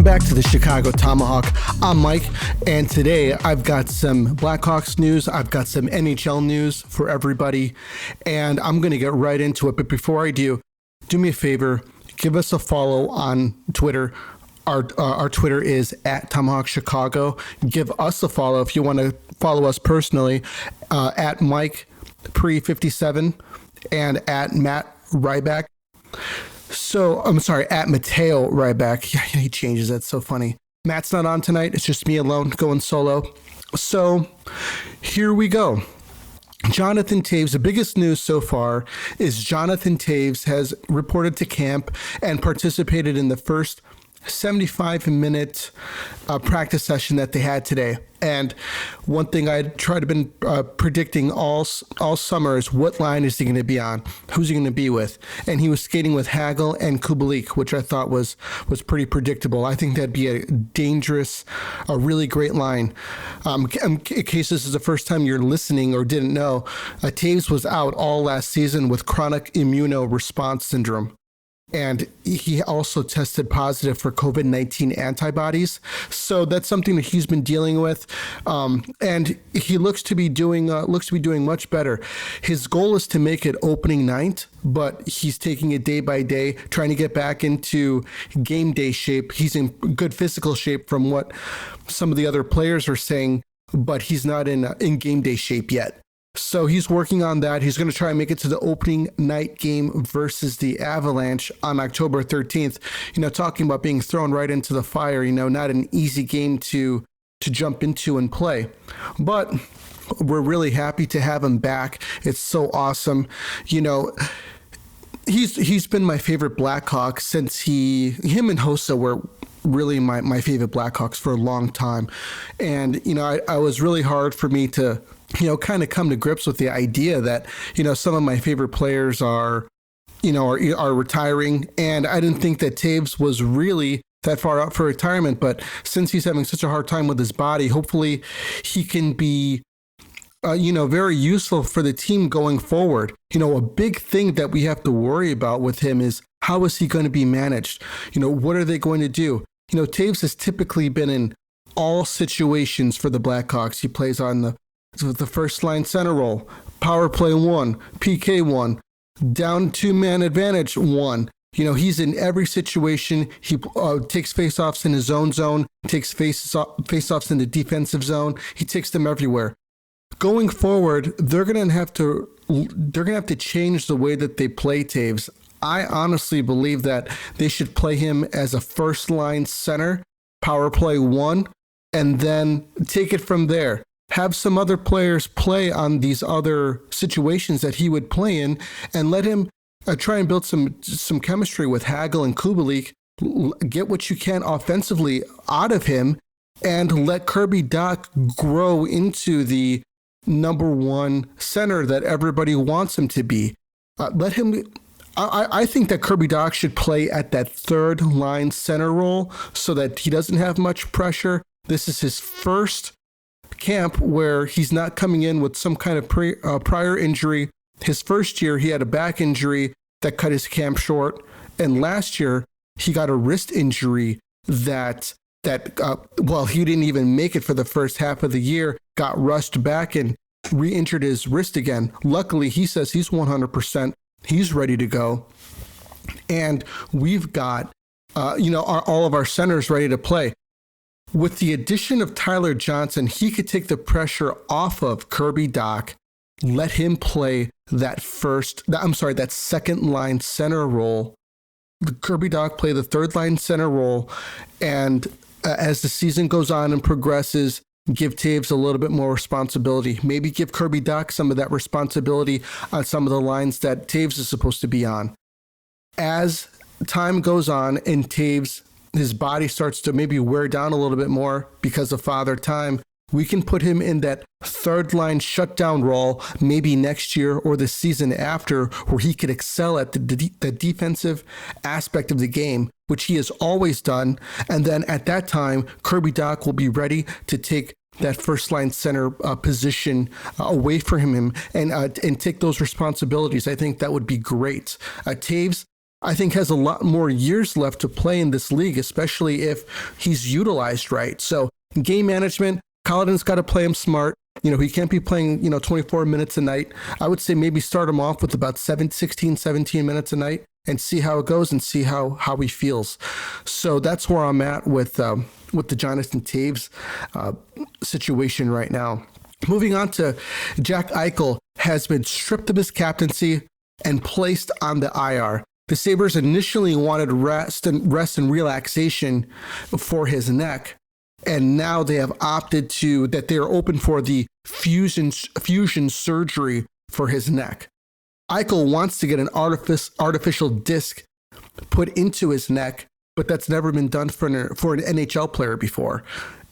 back to the Chicago Tomahawk. I'm Mike, and today I've got some Blackhawks news. I've got some NHL news for everybody, and I'm going to get right into it. But before I do me a favor, give us a follow on Twitter. Our Twitter is at Tomahawk Chicago. Give us a follow if you want to follow us personally, at Mike Pre57 and at Matt Ryback. So, I'm sorry, at Mateo Ryback. Yeah, he changes. That's so funny. Matt's not on tonight. It's just me alone going solo. So, here we go. Jonathan Toews, the biggest news so far is Jonathan Toews has reported to camp and participated in the first 75-minute practice session that they had today. And one thing I tried to been predicting all summer is what line is he going to be on? Who's he going to be with? And he was skating with Hagel and Kubalik, which I thought was pretty predictable. I think that'd be a really great line. In case this is the first time you're listening or didn't know, Toews was out all last season with chronic immunoresponse syndrome. And he also tested positive for COVID-19 antibodies. So that's something that he's been dealing with. And he looks to be doing much better. His goal is to make it opening night, but he's taking it day by day, trying to get back into game day shape. He's in good physical shape from what some of the other players are saying, but he's not in game day shape yet. So he's working on that. He's going to try and make it to the opening night game versus the Avalanche on October 13th. Talking about being thrown right into the fire, not an easy game to jump into and play. But we're really happy to have him back. It's so awesome. He's been my favorite Blackhawk since him and Hossa were really my favorite Blackhawks for a long time. And, I was really hard for me to kind of come to grips with the idea that, some of my favorite players are retiring. And I didn't think that Toews was really that far out for retirement. But since he's having such a hard time with his body, hopefully he can be, very useful for the team going forward. A big thing that we have to worry about with him is how is he going to be managed? What are they going to do? Toews has typically been in all situations for the Blackhawks. He plays on the first line center role, power play 1, PK 1, down 2-man advantage 1. He's in every situation. He takes faceoffs in his own zone, takes faceoffs in the defensive zone. He takes them everywhere. Going forward, they're gonna have to change the way that they play Toews. I honestly believe that they should play him as a first line center, power play 1, and then take it from there. Have some other players play on these other situations that he would play in, and let him try and build some chemistry with Hagel and Kubalik. Get what you can offensively out of him, and let Kirby Dach grow into the number one center that everybody wants him to be. I think that Kirby Dach should play at that third line center role so that he doesn't have much pressure. This is his first camp where he's not coming in with some kind of prior injury. His first year, he had a back injury that cut his camp short. And last year, he got a wrist injury that he didn't even make it for the first half of the year, got rushed back and re-injured his wrist again. Luckily, he says he's 100%. He's ready to go. And we've got, all of our centers ready to play. With the addition of Tyler Johnson, he could take the pressure off of Kirby Dach, let him play that second line center role. Kirby Dach play the third line center role. And as the season goes on and progresses, give Toews a little bit more responsibility. Maybe give Kirby Dach some of that responsibility on some of the lines that Toews is supposed to be on. As time goes on and Toews, his body starts to maybe wear down a little bit more because of father time, we can put him in that third line shutdown role maybe next year or the season after, where he could excel at the defensive aspect of the game, which he has always done. And then at that time, Kirby Dach will be ready to take that first line center position away from him and take those responsibilities. I think that would be great. Toews, I think has a lot more years left to play in this league, especially if he's utilized right. So game management, Colliton's got to play him smart. He can't be playing, 24 minutes a night. I would say maybe start him off with about 16, 17 minutes a night and see how it goes and see how he feels. So that's where I'm at with the Jonathan Toews situation right now. Moving on to Jack Eichel has been stripped of his captaincy and placed on the IR. The Sabres initially wanted rest and relaxation for his neck, and now they have opted that they're open for the fusion surgery for his neck. Eichel wants to get an artificial disc put into his neck, but that's never been done for an NHL player before.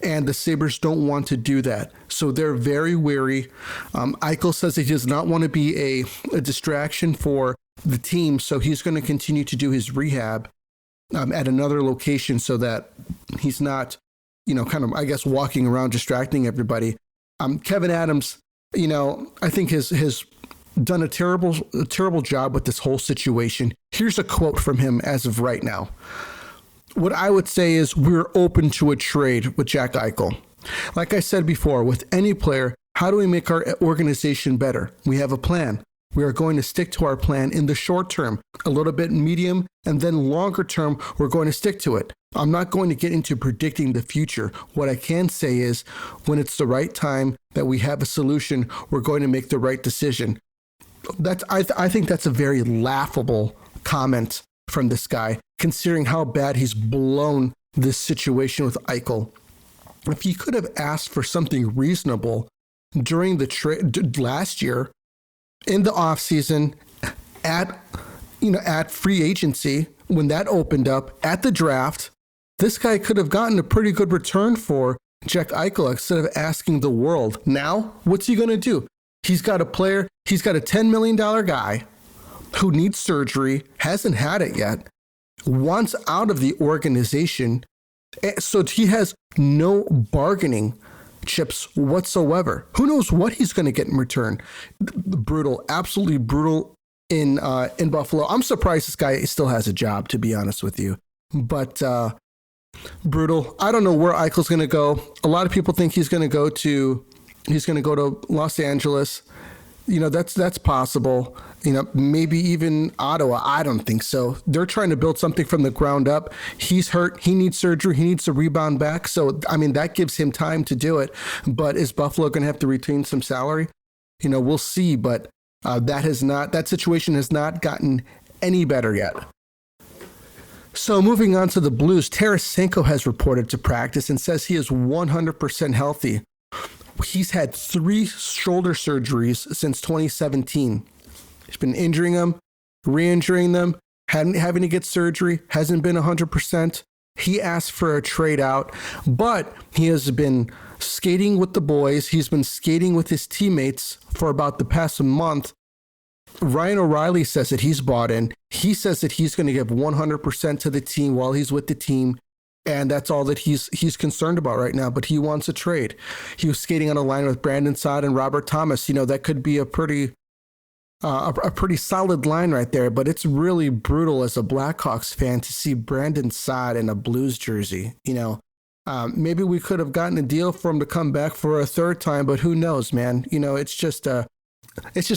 And the Sabres don't want to do that. So they're very wary. Eichel says he does not want to be a distraction for the team, so he's going to continue to do his rehab at another location so that he's not, walking around distracting everybody. Kevin Adams, I think has done a terrible job with this whole situation. Here's a quote from him as of right now. What I would say is we're open to a trade with Jack Eichel. Like I said before, with any player, how do we make our organization better? We have a plan. We are going to stick to our plan in the short term, a little bit medium, and then longer term, we're going to stick to it. I'm not going to get into predicting the future. What I can say is when it's the right time that we have a solution, we're going to make the right decision. I think that's a very laughable comment from this guy, considering how bad he's blown this situation with Eichel. If he could have asked for something reasonable during the last year, in the offseason, at free agency, when that opened up, at the draft, this guy could have gotten a pretty good return for Jack Eichel instead of asking the world. Now, what's he going to do? He's got a $10 million guy who needs surgery, hasn't had it yet, wants out of the organization, so he has no bargaining chips whatsoever. Who knows what he's going to get in return? Brutal, absolutely brutal in Buffalo. I'm surprised this guy still has a job, to be honest with you. But brutal. I don't know where Eichel's going to go. A lot of people think he's going to go to Los Angeles. That's possible. Maybe even Ottawa. I don't think so. They're trying to build something from the ground up. He's hurt. He needs surgery. He needs to rebound back. So, that gives him time to do it. But is Buffalo going to have to retain some salary? We'll see. But that situation has not gotten any better yet. So moving on to the Blues, Tarasenko has reported to practice and says he is 100% healthy. He's had 3 shoulder surgeries since 2017. He's been injuring them, re-injuring them, having to get surgery, hasn't been 100%. He asked for a trade out, but he has been skating with the boys. He's been skating with his teammates for about the past month. Ryan O'Reilly says that he's bought in. He says that he's going to give 100% to the team while he's with the team. And that's all that he's concerned about right now, but he wants a trade. He was skating on a line with Brandon Saad and Robert Thomas. That could be a pretty solid line right there, but it's really brutal as a Blackhawks fan to see Brandon Saad in a Blues jersey. Maybe we could have gotten a deal for him to come back for a third time, but who knows, man? It's just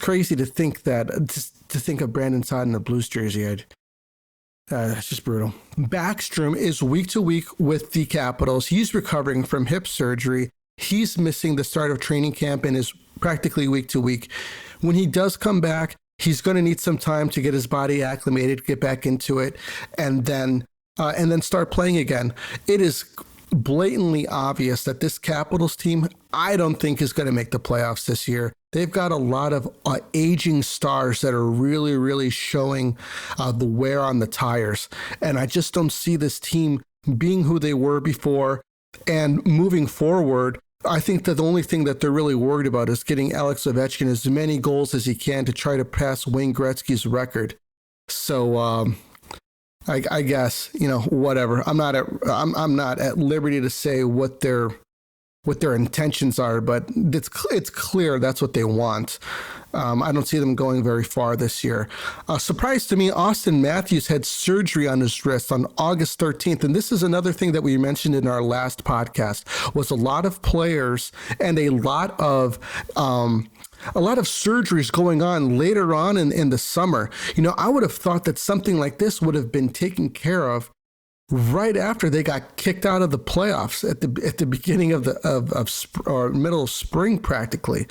crazy to think of Brandon Saad in a Blues jersey. It's just brutal. Backstrom is week to week with the Capitals. He's recovering from hip surgery. He's missing the start of training camp and is practically week to week. When he does come back, he's going to need some time to get his body acclimated, get back into it, and then start playing again. It is blatantly obvious that this Capitals team, I don't think is going to make the playoffs this year. They've got a lot of aging stars that are really, really showing the wear on the tires. And I just don't see this team being who they were before. And moving forward, I think that the only thing that they're really worried about is getting Alex Ovechkin as many goals as he can to try to pass Wayne Gretzky's record. So I guess, whatever. I'm not at liberty to say what their what their intentions are, but it's clear that's what they want. I don't see them going very far this year. Surprise to me, Auston Matthews had surgery on his wrist on August 13th. And this is another thing that we mentioned in our last podcast, was a lot of players and a lot of surgeries going on later on in the summer. I would have thought that something like this would have been taken care of right after they got kicked out of the playoffs at the beginning of or middle of spring, practically.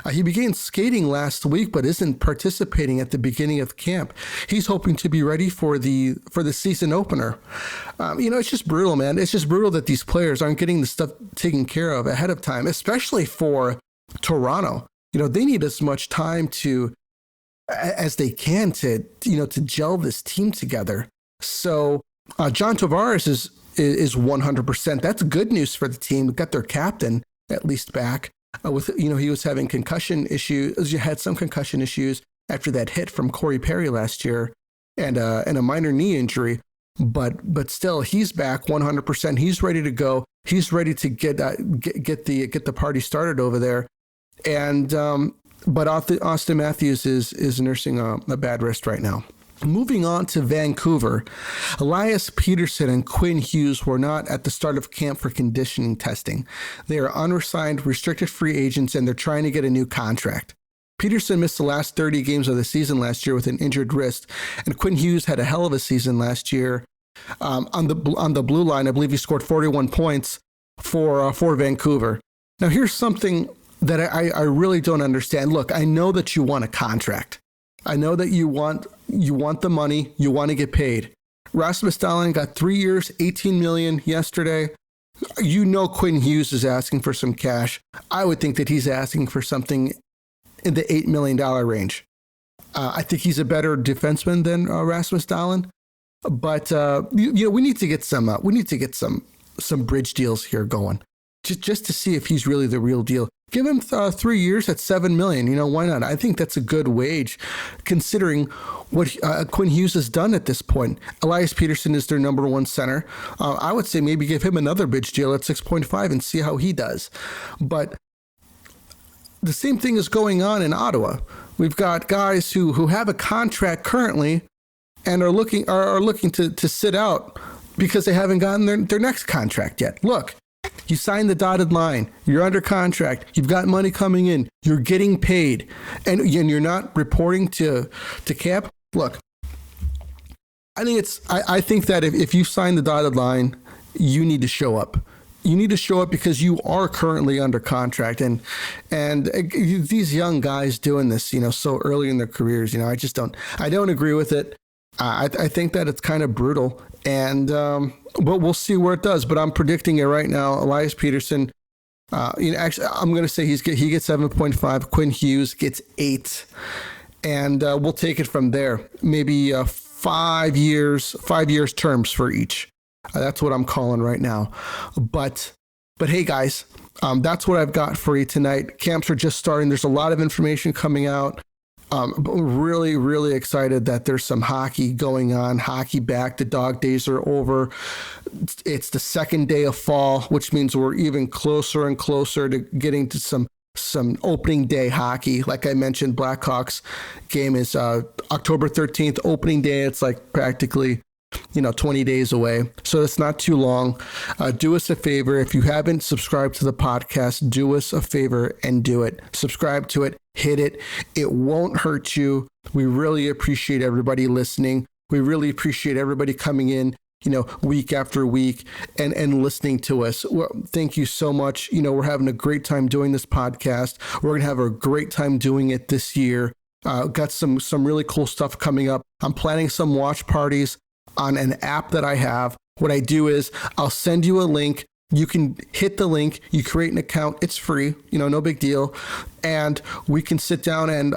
He began skating last week, but isn't participating at the beginning of camp. He's hoping to be ready for the season opener. It's just brutal, man. It's just brutal that these players aren't getting the stuff taken care of ahead of time, especially for Toronto. They need as much time as they can to gel this team together. So John Tavares is 100%. That's good news for the team. Got their captain at least back. He was having concussion issues. You had some concussion issues after that hit from Corey Perry last year, and a minor knee injury. But still, he's back 100%. He's ready to go. He's ready to get the party started over there. And but Auston Matthews is nursing a bad wrist right now. Moving on to Vancouver, Elias, Petersson, and Quinn Hughes were not at the start of camp for conditioning testing. They are unsigned, restricted free agents, and they're trying to get a new contract. Petersson missed the last 30 games of the season last year with an injured wrist, and Quinn Hughes had a hell of a season last year. On the blue line, I believe he scored 41 points for Vancouver. Now, here's something that I really don't understand. Look, I know that you want a contract. I know that you want the money, you want to get paid. Rasmus Dahlin got 3 years, $18 million yesterday. Quinn Hughes is asking for some cash. I would think that he's asking for something in the $8 million range. I think he's a better defenseman than Rasmus Dahlin. But we need to get some bridge deals here going, just to see if he's really the real deal. Give him 3 years at $7 million. Why not? I think that's a good wage, considering what Quinn Hughes has done at this point. Elias Petersson is their number one center. I would say maybe give him another bridge deal at 6.5 and see how he does. But the same thing is going on in Ottawa. We've got guys who have a contract currently and are looking to sit out because they haven't gotten their next contract yet. Look. You signed the dotted line. You're under contract. You've got money coming in. You're getting paid, and you're not reporting to cap. Look, I think that if you sign the dotted line, you need to show up. You need to show up because you are currently under contract, and these young guys doing this, so early in their careers, I don't agree with it. I think that it's kind of brutal, and but we'll see where it does. But I'm predicting it right now. Elias Petersson, actually, I'm going to say he gets 7.5. Quinn Hughes gets 8, and we'll take it from there. Maybe 5 years terms for each. That's what I'm calling right now. But hey, guys, that's what I've got for you tonight. Camps are just starting. There's a lot of information coming out. Really, really excited that there's some hockey going on. Hockey back. The dog days are over. It's the second day of fall, which means we're even closer and closer to getting to some opening day hockey. Like I mentioned, Blackhawks game is October 13th, opening day. It's like practically 20 days away. So it's not too long. Do us a favor. If you haven't subscribed to the podcast, do us a favor and do it. Subscribe to it. Hit it. It won't hurt you. We really appreciate everybody listening. We really appreciate everybody coming in, week after week and listening to us. Well, thank you so much. We're having a great time doing this podcast. We're going to have a great time doing it this year. Got some really cool stuff coming up. I'm planning some watch parties on an app that I have. What I do is I'll send you a link. You can hit the link, you create an account, it's free, no big deal. And we can sit down and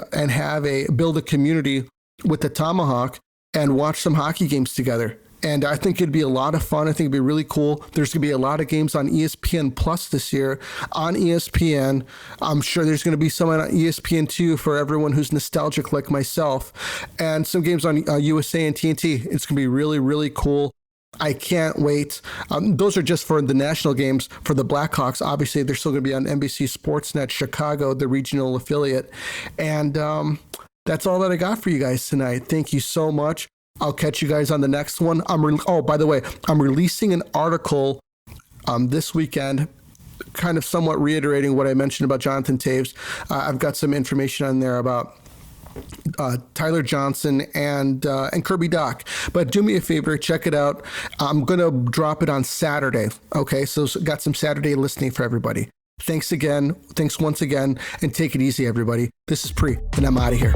build a community with the Tomahawk and watch some hockey games together. And I think it'd be a lot of fun. I think it'd be really cool. There's going to be a lot of games on ESPN Plus this year on ESPN. I'm sure there's going to be some on ESPN2 for everyone who's nostalgic like myself, and some games on USA and TNT. It's going to be really, really cool. I can't wait. Those are just for the national games. For the Blackhawks, obviously, they're still going to be on NBC Sportsnet Chicago, the regional affiliate. And that's all that I got for you guys tonight. Thank you so much. I'll catch you guys on the next one. By the way, I'm releasing an article this weekend, kind of somewhat reiterating what I mentioned about Jonathan Toews. I've got some information on there about Tyler Johnson and Kirby Dach. But do me a favor, check it out. I'm going to drop it on Saturday. Okay, so got some Saturday listening for everybody. Thanks again. Thanks once again. And take it easy, everybody. This is Pre, and I'm out of here.